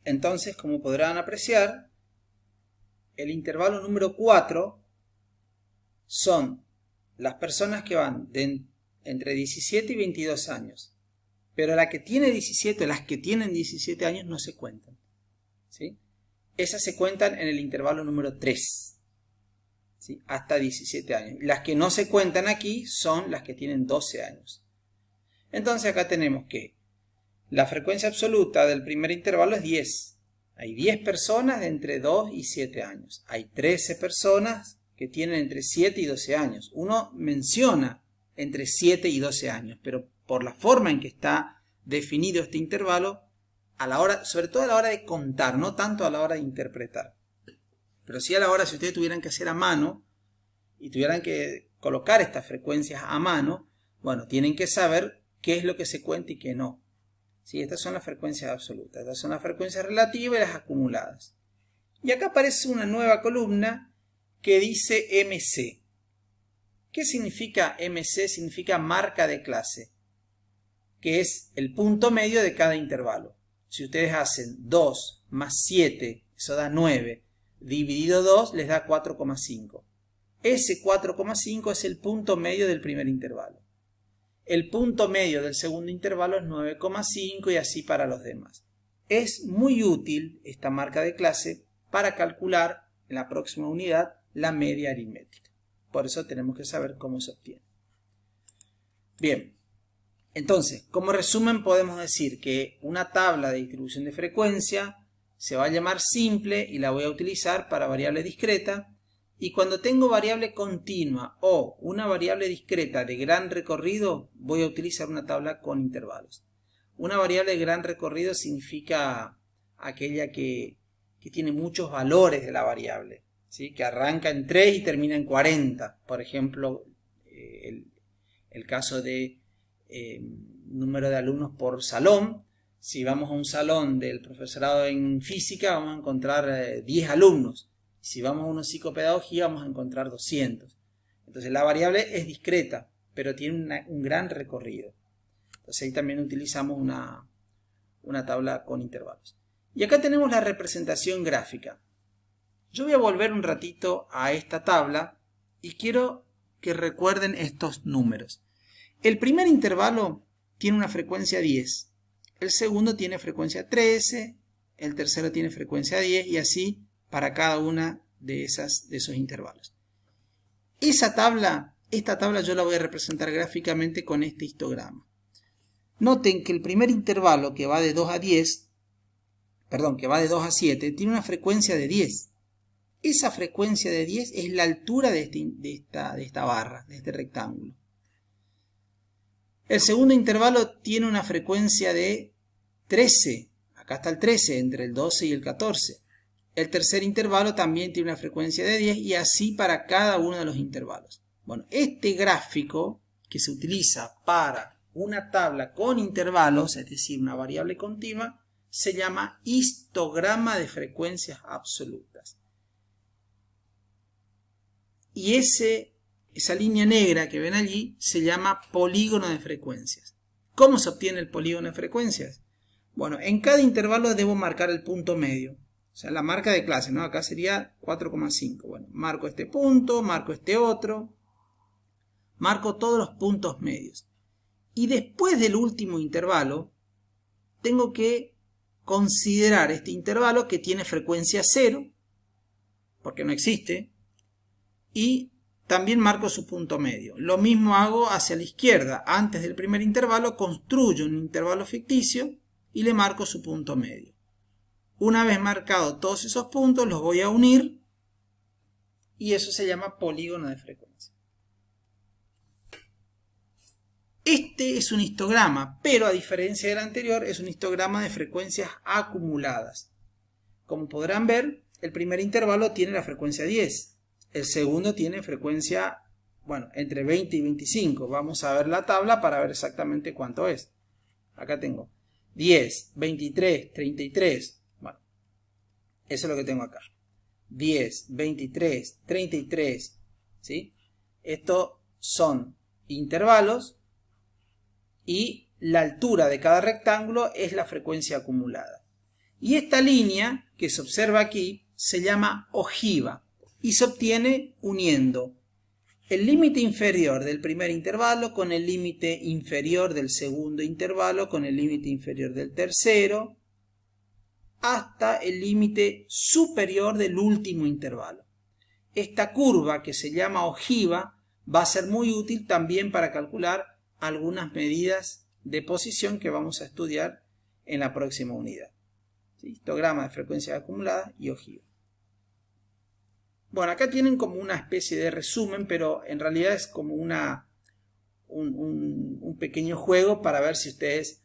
Entonces, como podrán apreciar, el intervalo número 4 son las personas que van entre 17 y 22 años. Pero las que tienen 17 años no se cuentan, ¿sí? Esas se cuentan en el intervalo número 3, ¿sí? Hasta 17 años. Las que no se cuentan aquí son las que tienen 12 años. Entonces acá tenemos que la frecuencia absoluta del primer intervalo es 10. Hay 10 personas de entre 2 y 7 años. Hay 13 personas que tienen entre 7 y 12 años. Uno menciona entre 7 y 12 años, pero por la forma en que está definido este intervalo, sobre todo a la hora de contar, no tanto a la hora de interpretar. Pero sí a la hora, si ustedes tuvieran que hacer a mano y tuvieran que colocar estas frecuencias a mano, bueno, tienen que saber qué es lo que se cuenta y qué no. ¿Sí? Estas son las frecuencias absolutas, estas son las frecuencias relativas y las acumuladas. Y acá aparece una nueva columna que dice MC. ¿Qué significa MC? Significa marca de clase, que es el punto medio de cada intervalo. Si ustedes hacen 2 más 7, eso da 9, dividido 2 les da 4,5. Ese 4,5 es el punto medio del primer intervalo. El punto medio del segundo intervalo es 9,5 y así para los demás. Es muy útil esta marca de clase para calcular en la próxima unidad la media aritmética. Por eso tenemos que saber cómo se obtiene. Bien, entonces, como resumen podemos decir que una tabla de distribución de frecuencia se va a llamar simple y la voy a utilizar para variable discreta. Y cuando tengo variable continua o una variable discreta de gran recorrido, voy a utilizar una tabla con intervalos. Una variable de gran recorrido significa aquella que tiene muchos valores de la variable, ¿sí? Que arranca en 3 y termina en 40. Por ejemplo, el caso de número de alumnos por salón. Si vamos a un salón del profesorado en física, vamos a encontrar 10 alumnos. Si vamos a una psicopedagogía vamos a encontrar 200. Entonces la variable es discreta, pero tiene un gran recorrido. Entonces ahí también utilizamos una tabla con intervalos. Y acá tenemos la representación gráfica. Yo voy a volver un ratito a esta tabla y quiero que recuerden estos números. El primer intervalo tiene una frecuencia 10, el segundo tiene frecuencia 13, el tercero tiene frecuencia 10 y así para cada una de esos intervalos. Esta tabla yo la voy a representar gráficamente con este histograma. Noten que el primer intervalo que va de 2 a 7 tiene una frecuencia de 10. Esa frecuencia de 10 es la altura de esta barra, de este rectángulo. El segundo intervalo tiene una frecuencia de 13. Acá está el 13, entre el 12 y el 14. El tercer intervalo también tiene una frecuencia de 10 y así para cada uno de los intervalos. Bueno, este gráfico que se utiliza para una tabla con intervalos, es decir, una variable continua, se llama histograma de frecuencias absolutas. Y esa línea negra que ven allí se llama polígono de frecuencias. ¿Cómo se obtiene el polígono de frecuencias? Bueno, en cada intervalo debo marcar el punto medio. O sea, la marca de clase, ¿no? Acá sería 4,5. Bueno, marco este punto, marco este otro. Marco todos los puntos medios. Y después del último intervalo, tengo que considerar este intervalo que tiene frecuencia 0, porque no existe. Y también marco su punto medio. Lo mismo hago hacia la izquierda. Antes del primer intervalo, construyo un intervalo ficticio y le marco su punto medio. Una vez marcado todos esos puntos, los voy a unir y eso se llama polígono de frecuencia. Este es un histograma, pero a diferencia del anterior, es un histograma de frecuencias acumuladas. Como podrán ver, el primer intervalo tiene la frecuencia 10. El segundo tiene frecuencia, bueno, entre 20 y 25. Vamos a ver la tabla para ver exactamente cuánto es. Acá tengo 10, 23, 33. Bueno, eso es lo que tengo acá. 10, 23, 33. ¿Sí? Estos son intervalos y la altura de cada rectángulo es la frecuencia acumulada. Y esta línea que se observa aquí se llama ojiva y se obtiene uniendo el límite inferior del primer intervalo con el límite inferior del segundo intervalo con el límite inferior del tercero hasta el límite superior del último intervalo. Esta curva que se llama ojiva va a ser muy útil también para calcular algunas medidas de posición que vamos a estudiar en la próxima unidad. ¿Sí? Histograma de frecuencia acumulada y ojiva. Bueno, acá tienen como una especie de resumen, pero en realidad es como un pequeño juego para ver si ustedes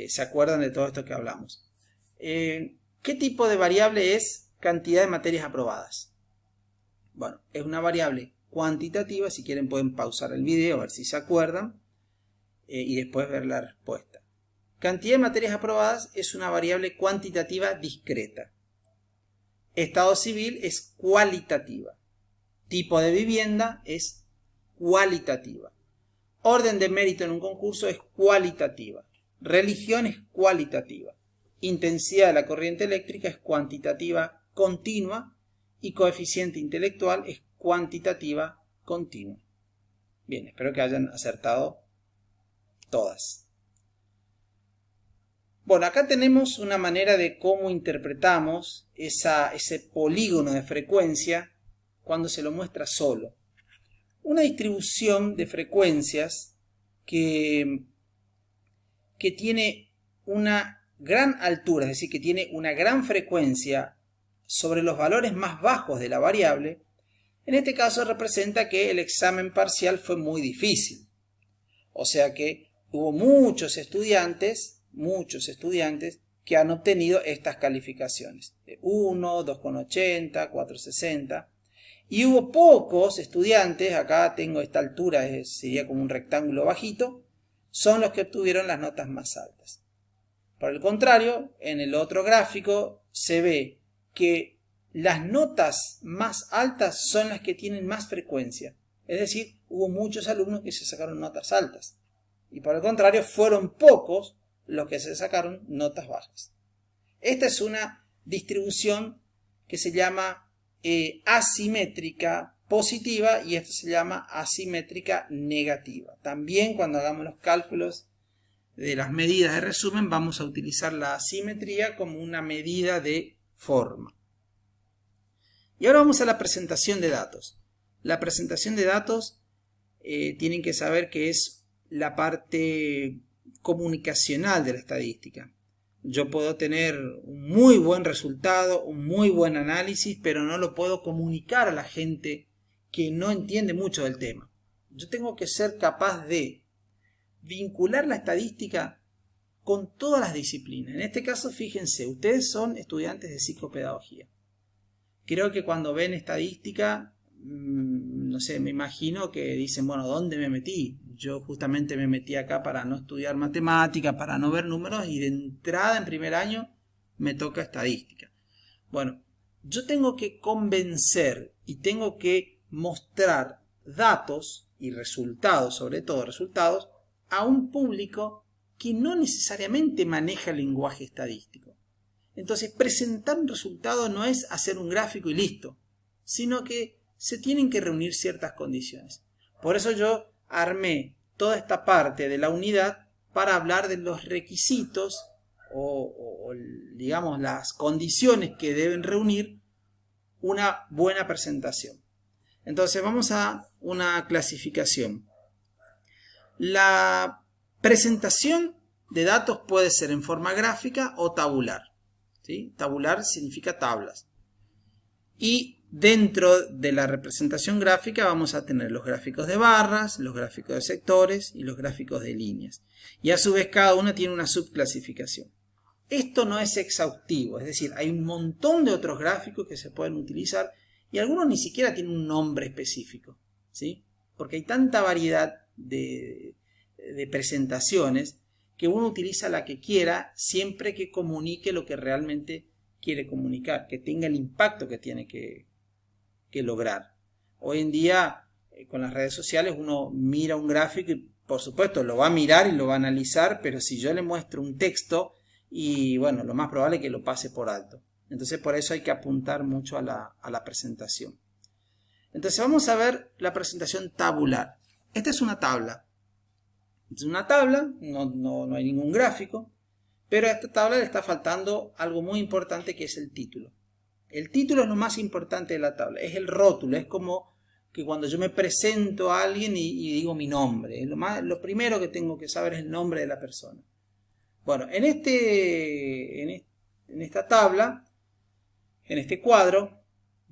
se acuerdan de todo esto que hablamos. ¿Qué tipo de variable es cantidad de materias aprobadas? Bueno, es una variable cuantitativa. Si quieren pueden pausar el video a ver si se acuerdan y después ver la respuesta. Cantidad de materias aprobadas es una variable cuantitativa discreta. Estado civil es cualitativa. Tipo de vivienda es cualitativa. Orden de mérito en un concurso es cualitativa. Religión es cualitativa. Intensidad de la corriente eléctrica es cuantitativa continua y coeficiente intelectual es cuantitativa continua. Bien, espero que hayan acertado todas. Bueno, acá tenemos una manera de cómo interpretamos ese polígono de frecuencia cuando se lo muestra solo. Una distribución de frecuencias que tiene una gran altura, es decir, que tiene una gran frecuencia sobre los valores más bajos de la variable. En este caso representa que el examen parcial fue muy difícil. O sea que hubo muchos estudiantes que han obtenido estas calificaciones. De 1, 2,80, 4,60. Y hubo pocos estudiantes, acá tengo esta altura, sería como un rectángulo bajito, son los que obtuvieron las notas más altas. Por el contrario, en el otro gráfico se ve que las notas más altas son las que tienen más frecuencia. Es decir, hubo muchos alumnos que se sacaron notas altas. Y por el contrario, fueron pocos los que se sacaron notas bajas. Esta es una distribución que se llama asimétrica positiva y esta se llama asimétrica negativa. También cuando hagamos los cálculos de las medidas de resumen vamos a utilizar la asimetría como una medida de forma. Y ahora vamos a la presentación de datos. La presentación de datos tienen que saber que es la parte comunicacional de la estadística. Yo puedo tener un muy buen resultado, un muy buen análisis, pero no lo puedo comunicar a la gente que no entiende mucho del tema. Yo tengo que ser capaz de vincular la estadística con todas las disciplinas. En este caso, fíjense, ustedes son estudiantes de psicopedagogía. Creo que cuando ven estadística, no sé, me imagino que dicen, bueno, ¿dónde me metí? Yo justamente me metí acá para no estudiar matemática, para no ver números, y de entrada en primer año me toca estadística. Bueno, yo tengo que convencer y tengo que mostrar datos y resultados, sobre todo resultados, a un público que no necesariamente maneja el lenguaje estadístico. Entonces, presentar un resultado no es hacer un gráfico y listo, sino que se tienen que reunir ciertas condiciones. Por eso yo armé toda esta parte de la unidad para hablar de los requisitos o digamos las condiciones que deben reunir una buena presentación. Entonces vamos a una clasificación. La presentación de datos puede ser en forma gráfica o tabular. ¿Sí? Tabular significa tablas. Y dentro de la representación gráfica vamos a tener los gráficos de barras, los gráficos de sectores y los gráficos de líneas. Y a su vez cada una tiene una subclasificación. Esto no es exhaustivo, es decir, hay un montón de otros gráficos que se pueden utilizar y algunos ni siquiera tienen un nombre específico, ¿sí? Porque hay tanta variedad de presentaciones que uno utiliza la que quiera siempre que comunique lo que realmente quiere comunicar, que tenga el impacto que tiene que lograr. Hoy en día con las redes sociales uno mira un gráfico y por supuesto lo va a mirar y lo va a analizar, pero si yo le muestro un texto y bueno, lo más probable es que lo pase por alto. Entonces por eso hay que apuntar mucho a la presentación. Entonces vamos a ver la presentación tabular. Esta es una tabla. Es una tabla, no hay ningún gráfico, pero a esta tabla le está faltando algo muy importante, que es el título. El título es lo más importante de la tabla, es el rótulo, es como que cuando yo me presento a alguien y digo mi nombre, lo primero que tengo que saber es el nombre de la persona. Bueno, en esta tabla, en este cuadro,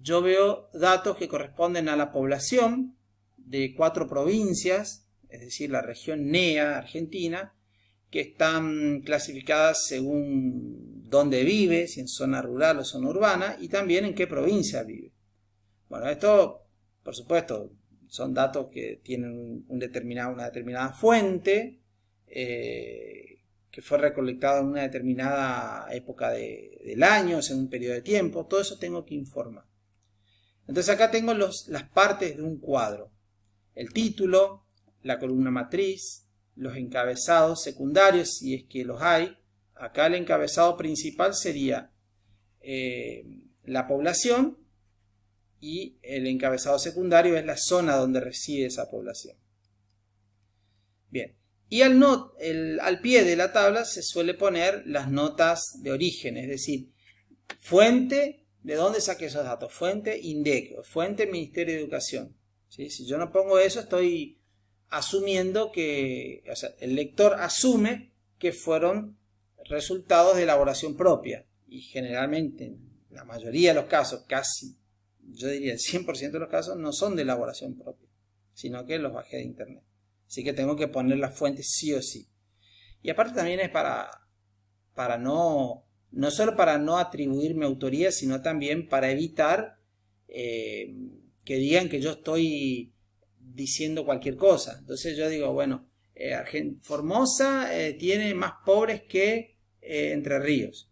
yo veo datos que corresponden a la población de 4 provincias, es decir, la región NEA argentina, que están clasificadas según dónde vive, si en zona rural o zona urbana, y también en qué provincia vive. Bueno, esto, por supuesto, son datos que tienen una determinada fuente, que fue recolectado en una determinada época del año, en un periodo de tiempo. Todo eso tengo que informar. Entonces acá tengo las partes de un cuadro: el título, la columna matriz, los encabezados secundarios, si es que los hay. Acá el encabezado principal sería la población, y el encabezado secundario es la zona donde reside esa población. Bien, y al pie de la tabla se suele poner las notas de origen, es decir, fuente, de dónde saqué esos datos, fuente INDEC, fuente Ministerio de Educación. ¿Sí? Si yo no pongo eso, estoy asumiendo que, o sea, el lector asume que fueron resultados de elaboración propia, y generalmente en la mayoría de los casos, casi yo diría el 100% de los casos, no son de elaboración propia, sino que los bajé de internet. Así que tengo que poner las fuentes sí o sí. Y aparte también es para no solo para no atribuirme autoría, sino también para evitar que digan que yo estoy diciendo cualquier cosa. Entonces yo digo, bueno, Formosa tiene más pobres que Entre Ríos.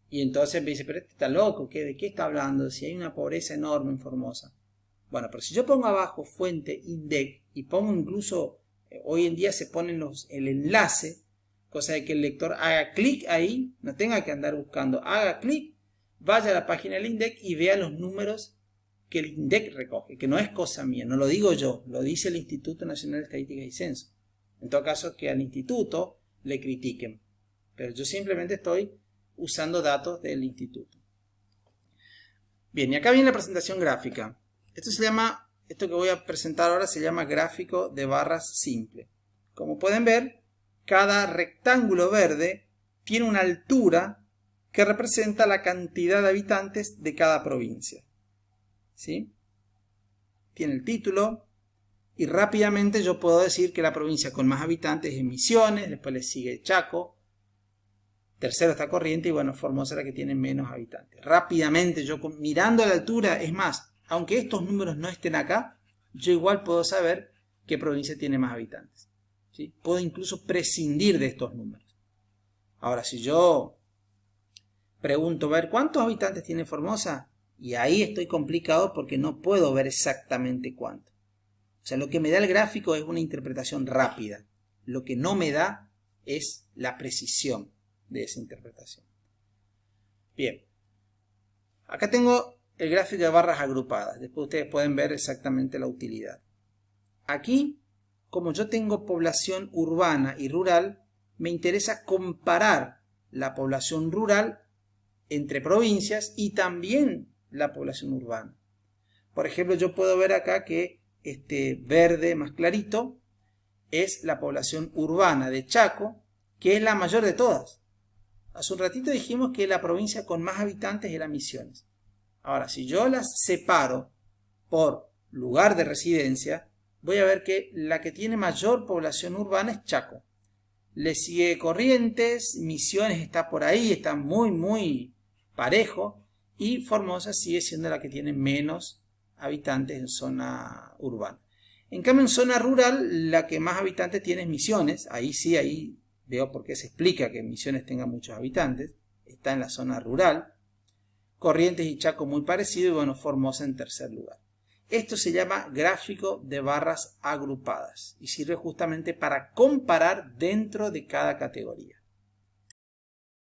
Y entonces me dice, pero este está loco, ¿de qué está hablando? Si hay una pobreza enorme en Formosa. Bueno, pero si yo pongo abajo fuente INDEC y pongo incluso, hoy en día se ponen el enlace, cosa de que el lector haga clic ahí, no tenga que andar buscando, haga clic, vaya a la página del INDEC y vea los números que el INDEC recoge, que no es cosa mía, no lo digo yo, lo dice el Instituto Nacional de Estadística y Censo. En todo caso, que al instituto le critiquen, pero yo simplemente estoy usando datos del instituto. Bien, y acá viene la presentación gráfica. Esto que voy a presentar ahora se llama gráfico de barras simple. Como pueden ver, cada rectángulo verde tiene una altura que representa la cantidad de habitantes de cada provincia. ¿Sí? Tiene el título, y rápidamente yo puedo decir que la provincia con más habitantes es Misiones, después le sigue Chaco, tercero está Corrientes, y bueno, Formosa es la que tiene menos habitantes. Rápidamente yo mirando a la altura, es más, aunque estos números no estén acá, yo igual puedo saber qué provincia tiene más habitantes. ¿Sí? Puedo incluso prescindir de estos números. Ahora, si yo pregunto, ver cuántos habitantes tiene Formosa, y ahí estoy complicado porque no puedo ver exactamente cuánto. O sea, lo que me da el gráfico es una interpretación rápida. Lo que no me da es la precisión de esa interpretación. Bien. Acá tengo el gráfico de barras agrupadas. Después ustedes pueden ver exactamente la utilidad. Aquí, como yo tengo población urbana y rural, me interesa comparar la población rural entre provincias y también la población urbana. Por ejemplo, yo puedo ver acá que este verde más clarito es la población urbana de Chaco, que es la mayor de todas. Hace un ratito dijimos que la provincia con más habitantes era Misiones. Ahora, si yo las separo por lugar de residencia, voy a ver que la que tiene mayor población urbana es Chaco. Le sigue Corrientes, Misiones está por ahí, está muy parejo, y Formosa sigue siendo la que tiene menos habitantes en zona urbana. En cambio, en zona rural, la que más habitantes tiene es Misiones. Ahí sí, ahí veo por qué se explica que Misiones tenga muchos habitantes. Está en la zona rural. Corrientes y Chaco muy parecido, y bueno, Formosa en tercer lugar. Esto se llama gráfico de barras agrupadas y sirve justamente para comparar dentro de cada categoría.